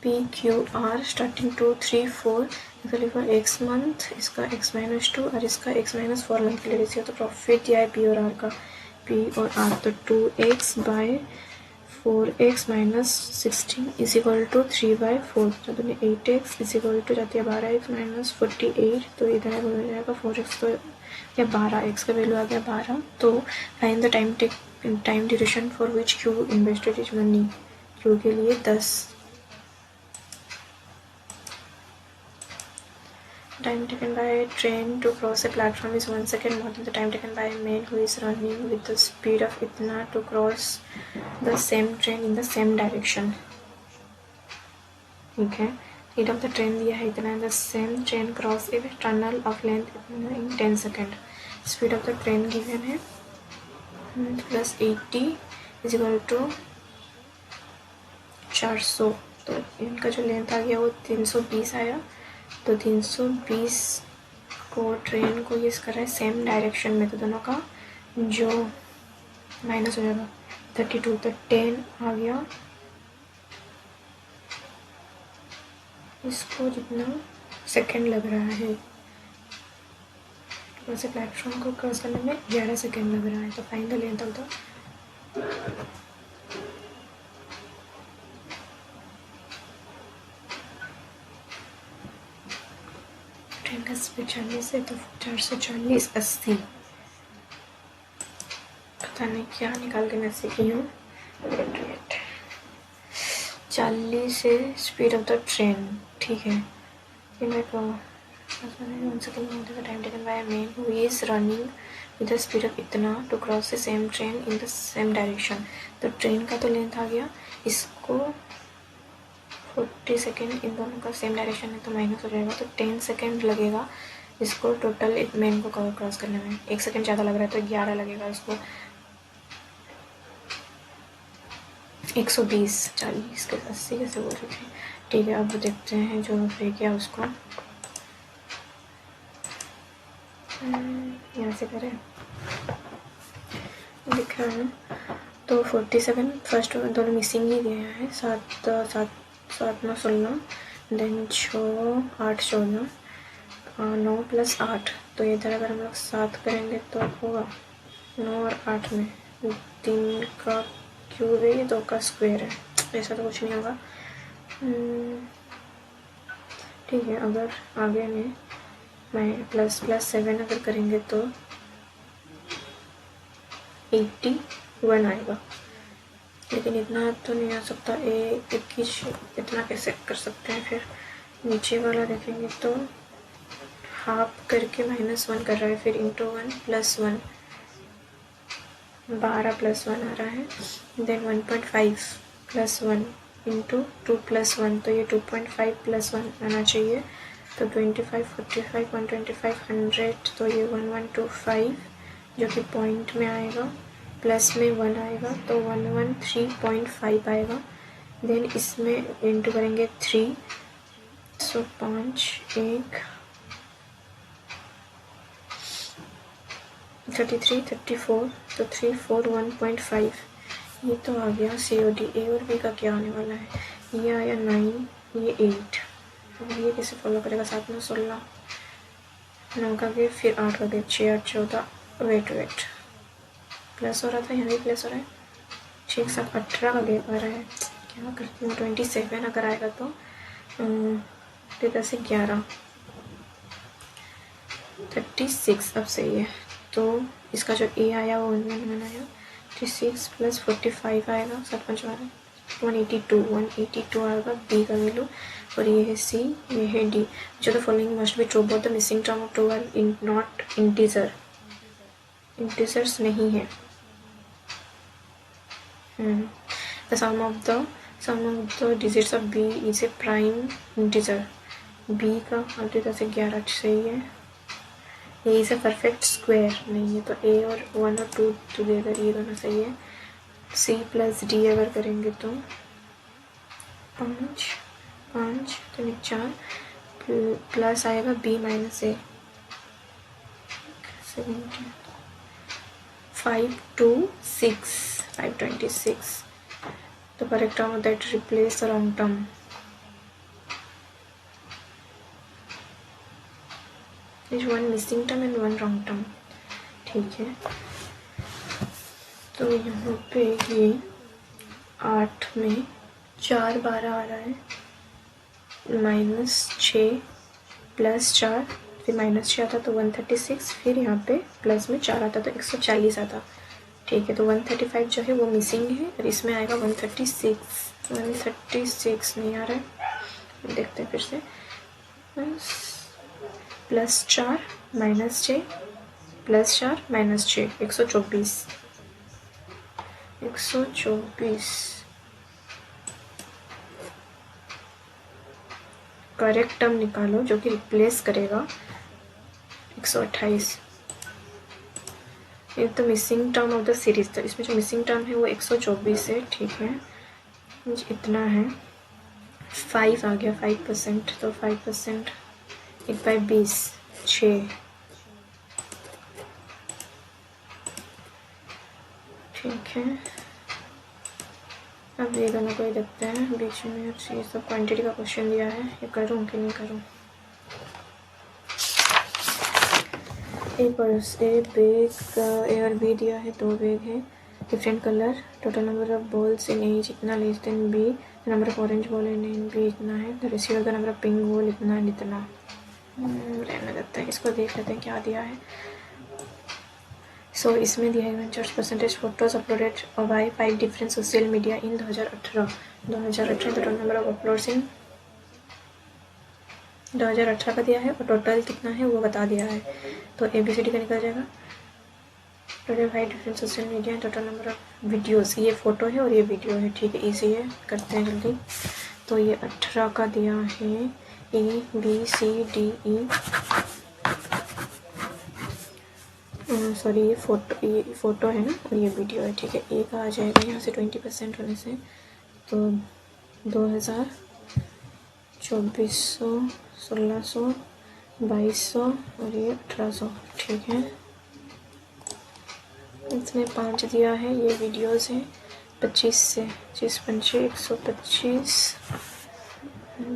पी क्यू आर स्टार्टिंग 2 3 4 इसका लिखा एक्स मंथ, इसका x माइनस 2 और इसका x माइनस 4 मंथ के लिए रेशियो। तो प्रॉफिट दिया है पी और आर का, पी और आर तो 2x by 4x minus 16 is equal to 3/4। तो 8x इज इक्वल टू जाती है 12x माइनस 48 तो इधर हो जाएगा 4x तो या 12x का वैल्यू आ गया 12। तो find the time duration for which Q invested is money. Q के लिए 10। Time taken by a train to cross a platform is 1 second more than the time taken by a man who is running with the speed of itna to cross the same train in the same direction. ठीक है, speed of the train दिया है इतना, the same train cross a tunnel of length इतना in 10 second. Speed of the train given है plus 80 is equal to 400। तो इनका जो लेंथ आ गया वो 320 आया। तो 320 को ट्रेन को यूज़ कर रहा है सेम डायरेक्शन में, तो दोनों का जो माइनस हो जाएगा 32 तो 10 आ गया। इसको जितना सेकंड लग रहा है वैसे प्लेटफॉर्म को क्रॉस करने में 11 सेकंड लग रहा है। तो find the length of the train का स्पीड 40 है तो 440 80 पता नहीं क्या निकाल के मैं सीखी हूँ। 40 से स्पीड ऑफ द ट्रेन, ठीक है। फिर मेरे को 1 second time taken by man who is running with the speed of इतना to cross the same train in the same direction. तो ट्रेन का तो लेंथ आ गया, इसको 40 सेकेंड इन दोनों का सेम डायरेक्शन है तो माइनस हो जाएगा। तो 10 सेकेंड लगेगा इसको टोटल एक मैन को कवर क्रॉस करने में। 1 सेकेंड ज़्यादा लग रहा है तो 11 लगेगा इसको। 120 40 के 80 कैसे बोल रहे थे। ठीक है, अब देखते हैं जो रह गया उसको यहाँ से करें, लिख रहा हूँ। तो 47 फर्स्ट दोनों मिसिंग ही गया है, 7 7 9 16 देन 6 8 14 9 प्लस 8। तो इधर अगर हम लोग 7 करेंगे तो होगा 9 और 8 में 3 का क्यूब है, ये 2 का स्क्वायर है, ऐसा तो कुछ नहीं होगा। ठीक है, अगर आगे में मैं प्लस 7 अगर करेंगे तो 81 आएगा, लेकिन इतना तो नहीं आ सकता। 21 इतना कैसे कर सकते हैं। फिर नीचे वाला देखेंगे तो हाफ करके -1 कर रहा है, फिर इंटू 1 प्लस 1 12 प्लस 1 आ रहा है, देन 1.5 प्लस 1 इंटू 2 प्लस 1 तो ये 2.5 प्लस 1 आना चाहिए। तो 25 45 125 100 तो ये 1125 जो कि पॉइंट में आएगा, प्लस में 1 आएगा तो 113.5 आएगा। देन इसमें इंटू करेंगे 3 सो 5 1 33 34 तो 341.5 ये तो आ गया COD। ए और बी का क्या आने वाला है, ये आया 9 ये 8। अब ये कैसे फॉलो करेगा, 7 9 16 9 का गेप फिर 8 का गेप 6 8 14 वेट प्लस हो रहा था, यहाँ भी प्लस हो रहा है, 6 7 18 का गेप आ रहा है। क्या करती हूँ 27 अगर आएगा तो 10 से 11 36 अब सही है। तो इसका जो ए आया वो 111 आया, 36 प्लस 45 आएगा, 7 182 आएगा बी का वैल्यू। और ये है सी, ये है डी। जो the following must be true, both the missing term of 2 are not integer, integers नहीं है। The sum of the digits of B is a prime integer. B का अल्टीजा से 11 सही है। A is a perfect square नहीं है, तो ए और 1 और 2 टुगेदर ये दोनों सही है। सी प्लस डी अगर करेंगे तो 5 तो 4 प्लस आएगा B minus A 526 the correct term of that replace the wrong term। is one missing term and one wrong term। ठीक है, तो यहाँ पे ये 8 में 4 12 आ रहा है, -6 प्लस 4 फिर -6 आता तो 136, फिर यहाँ पे प्लस में 4 आता तो 140 आता। ठीक है, तो 135 जो है वो मिसिंग है और इसमें आएगा 136 नहीं आ रहा है, देखते हैं फिर से। +4 -6 +4 -6 124 करेक्ट टर्म निकालो जो कि रिप्लेस करेगा 128। एक तो missing term of the series, तो इसमें जो मिसिंग टर्म है वो 124 है। ठीक है, इतना है, 5 आ गया, 5%, तो 5% 1/20 6। ठीक है, अब ये दोनों को ही देखते हैं बीच में। ये सब क्वांटिटी का क्वेश्चन दिया है, ये करूँ कि नहीं करूँ। ए और बी दिया है, 2 बैग है, different colour, total number of balls in H इतना less than B, number of orange ball in B इतना है, the ratio of the number of pink ball इतना है, इतना रहने देते हैं। इसको देख लेते हैं क्या दिया है। सो इसमें दिया है % photos uploaded by 5 different social media in 2018 total number of uploads in 2018 का दिया है और टोटल कितना है वो बता दिया है। तो ABCD का निकल जाएगा, total 5 different social media, total number of videos, ये फ़ोटो है और ये वीडियो है। ठीक है, इजी है, करते हैं जल्दी। तो ये 18 का दिया है, ABCDE, सॉरी ये फ़ोटो है ना और ये वीडियो है। ठीक है, ए का आ जाएगा यहाँ से 20% होने से, तो 2000, 2400, 1600, 2200 और ये 1800। ठीक है, इसमें 5 दिया है, ये वीडियोस हैं 25 से 25 पंचे 125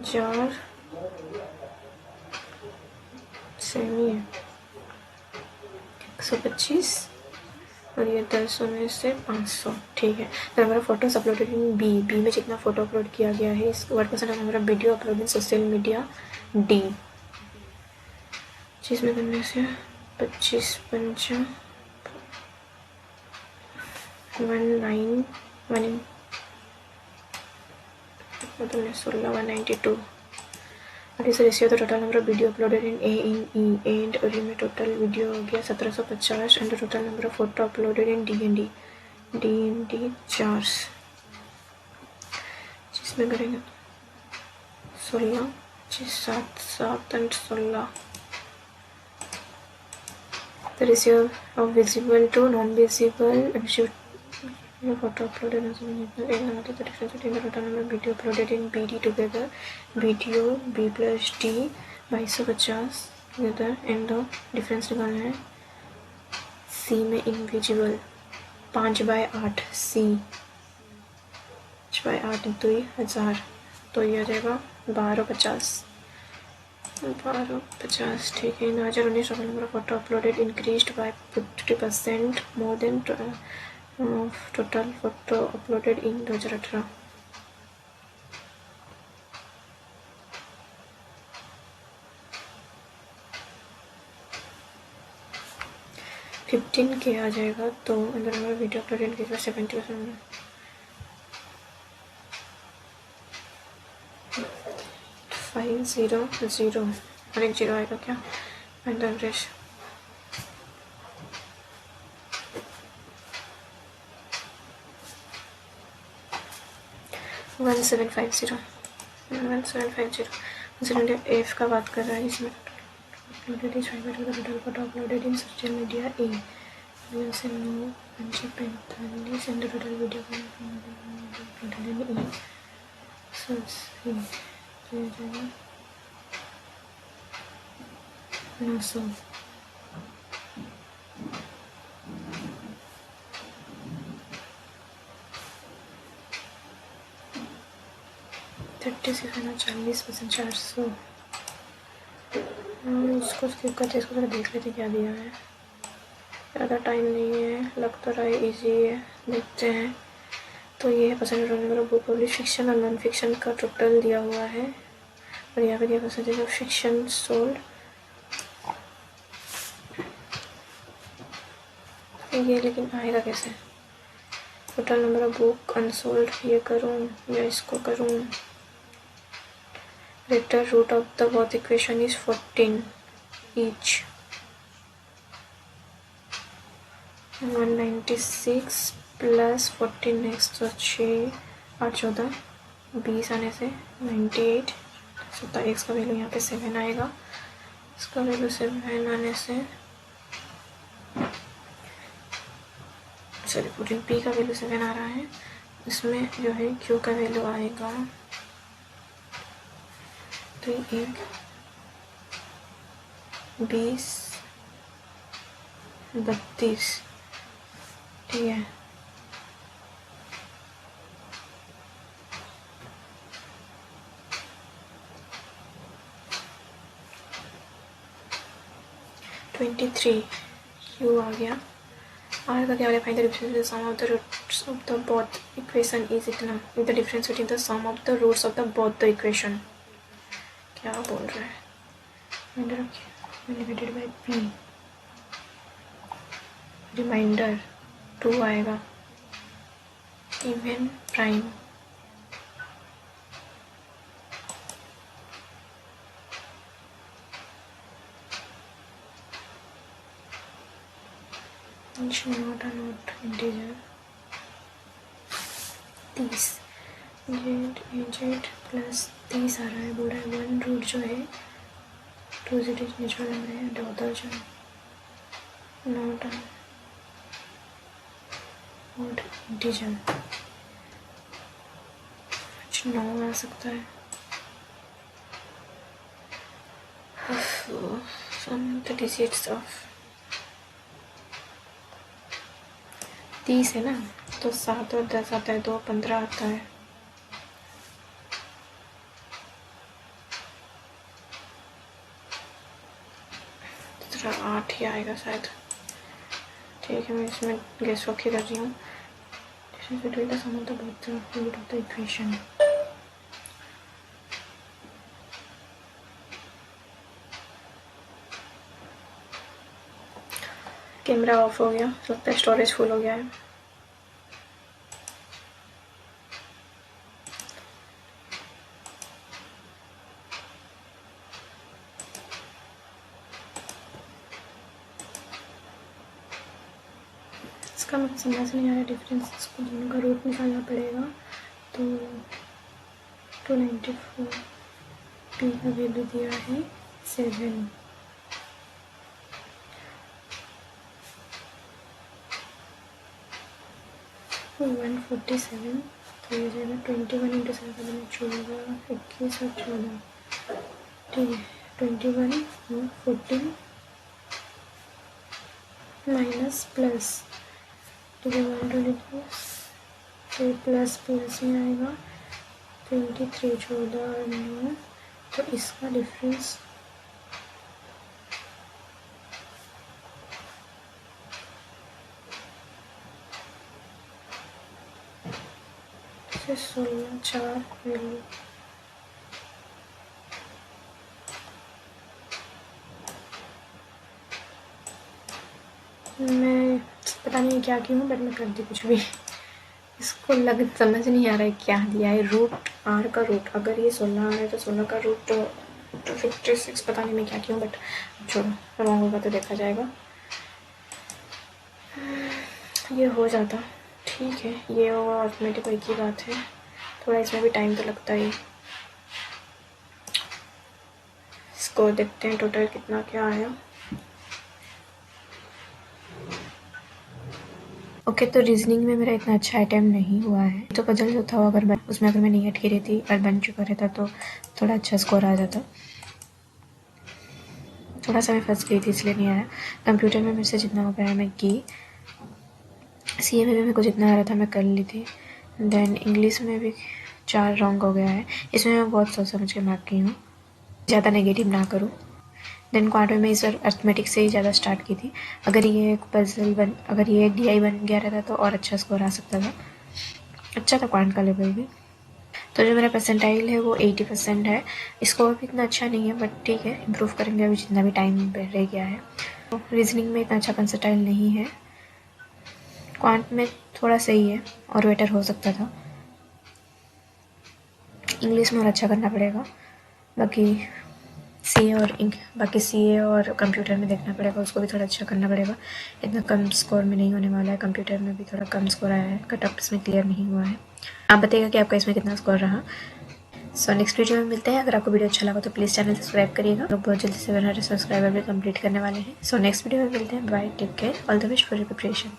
4 सेमी है 125 और ये 10 होने से 500। ठीक है, तो हमारा फोटोज अपलोडेड इन बी में जितना फ़ोटो अपलोड किया गया है इस %, हमारा video upload in social media D, जिसमें करने से 25 पंचा 191 मतलब 16 192 और इस ratio the total number of video uploaded in A and और में टोटल वीडियो हो गया 1750 and total number of photo uploaded in D and D 4, जिसमें करेंगे 16 7 and 16। The ratio of visible to non-visible photo uploaded as the difference between the total number of video uploaded in BD together, video B plus D 2250 together, and the difference निकालना है। C में invisible 5/8 C 5/8 2000, तो ये आ जाएगा 1250। ठीक है, 2019 total number of photo uploaded increased by 50% more than total photo uploaded in 2018। 50 10K आ जाएगा तो अंदर हमारा वीडियो अपलोड 10K का 70%। 500 और एक 0 आएगा क्या? Find the average. 1750 एफ का बात कर रहा है इसमें। Uploaded is 5 to the total photo uploaded in social media A से 945 and the total video uploaded in A so C तो ये जाएगा 900। थर्टी से 40% 400। इसको स्किप करते इसको थोड़ा देख लेते क्या दिया है। ज़्यादा टाइम नहीं है, लग तो रहा है ईजी है, देखते हैं। तो ये है percentage roll number of book publish fiction और नॉन फिक्शन का टोटल दिया हुआ है और यहाँ पे दिया परसेंटेज ऑफ फिक्शन सोल्ड। ये लेकिन आएगा कैसे? Total number of book unsold ये करूँ या इसको करूँ? Vector root of the both equation is 14 each. 196 plus 14 next तो 6 8 14 20 आने से 98। तो एक्स का वैल्यू यहाँ पे 7 आएगा, इसका वैल्यू 7 आने से सॉरी पूरी पी का वैल्यू 7 आ रहा है। इसमें जो है क्यू का वैल्यू आएगा तो एक 20 32 ठीक है। ट्वेंटी थ्री क्यू आ गया। आर का क्या हो find the difference sum of the roots of the both equation is इतना the difference between the sum of the roots of the both the equation. क्या बोल रहा है? डिवाइडेड बाय पी रिमाइंडर 2 आएगा even prime not a not integer 30 Z plus 30 आ रहा है। बोल रहा है वन रूट जो है 2 जीरो नेचुरल नंबर है एंड अदर जो नॉट अ नॉट इंटीजर 9 आ सकता है। सम द डिजिट्स ऑफ 30 है ना तो 7 और 10 आता है 2 15 आता है। तो 8 ही आएगा शायद। ठीक है मैं इसमें गेस रख के कर रही हूँ। between the sum of the both the root of the equation। Camera off हो गया, लगता है स्टोरेज फुल हो गया है। इसका मुझे समझ नहीं आ रहा डिफरेंस, इसको दोनों का रूट निकालना पड़ेगा। तो 294 पी का वैल्यू दिया है 7 147 तो ये जाएगा 21 इंटू 7 14 21 और 14 ठीक है। 21 और 14 माइनस प्लस ठीक है 122 फिर प्लस प्लस में आएगा 23 14 और 9 तो इसका डिफरेंस से 16 4 वैल्यू मैं पता नहीं क्या क्यों, बट मैं कर दी कुछ भी। इसको समझ नहीं आ रहा है क्या दिया है। रूट आर का रूट, अगर ये 16 आ रहा है तो 16 का रूट तो 56, पता नहीं मैं क्या क्यों, बट छोड़ो, रॉन्ग होगा तो देखा जाएगा। ये हो जाता ठीक है, ये और अर्थमेटिक एक ही बात है, थोड़ा इसमें भी टाइम तो लगता ही। इसको देखते हैं टोटल कितना क्या आया। ओके तो रीजनिंग में मेरा इतना अच्छा अटेम्प्ट नहीं हुआ है। तो पजल जो था अगर उसमें अगर मैं नहीं अटकी रही थी और बन चुका रहता तो थोड़ा अच्छा स्कोर आ जाता। थोड़ा सा मैं फंस गई थी इसलिए नहीं आया। कंप्यूटर में मेरे से जितना हो पाया मैं की, CA में भी मेरे को जितना आ रहा था मैं कर ली थी। देन इंग्लिश में भी 4 रॉन्ग हो गया है, इसमें मैं बहुत सोच समझ के मार्क की हूँ, ज़्यादा नेगेटिव ना करूँ। देन क्वांटम में इस अर्थमेटिक से ही ज़्यादा स्टार्ट की थी। अगर ये एक अगर ये DI बन गया रहता तो और अच्छा स्कोर आ सकता था। अच्छा था क्वांट का लेवल भी। तो जो मेरा परसेंटाइल है वो 80% है। स्कोर भी इतना अच्छा नहीं है, बट ठीक है, इम्प्रूव करेंगे अभी जितना भी टाइम रह गया है। तो रीजनिंग में इतना अच्छा परसेंटाइल नहीं है, क्वांट में थोड़ा सही है और बेटर हो सकता था। इंग्लिश में और अच्छा करना पड़ेगा। बाकी CA और कंप्यूटर में देखना पड़ेगा, उसको भी थोड़ा अच्छा करना पड़ेगा। इतना कम स्कोर में नहीं होने वाला है। कंप्यूटर में भी थोड़ा कम स्कोर आया है, कट ऑफ इसमें क्लियर नहीं हुआ है। आप बताइएगा कि आपका इसमें कितना स्कोर रहा। सो नेक्स्ट वीडियो में मिलते हैं। अगर आपको वीडियो अच्छा लगा तो प्लीज़ चैनल सब्सक्राइब करिएगा। लोग बहुत जल्दी 700 सब्सक्राइबर भी कंप्लीट करने वाले हैं। सो नेक्स्ट वीडियो में मिलते हैं। Bye, take care, all the best for your preparation.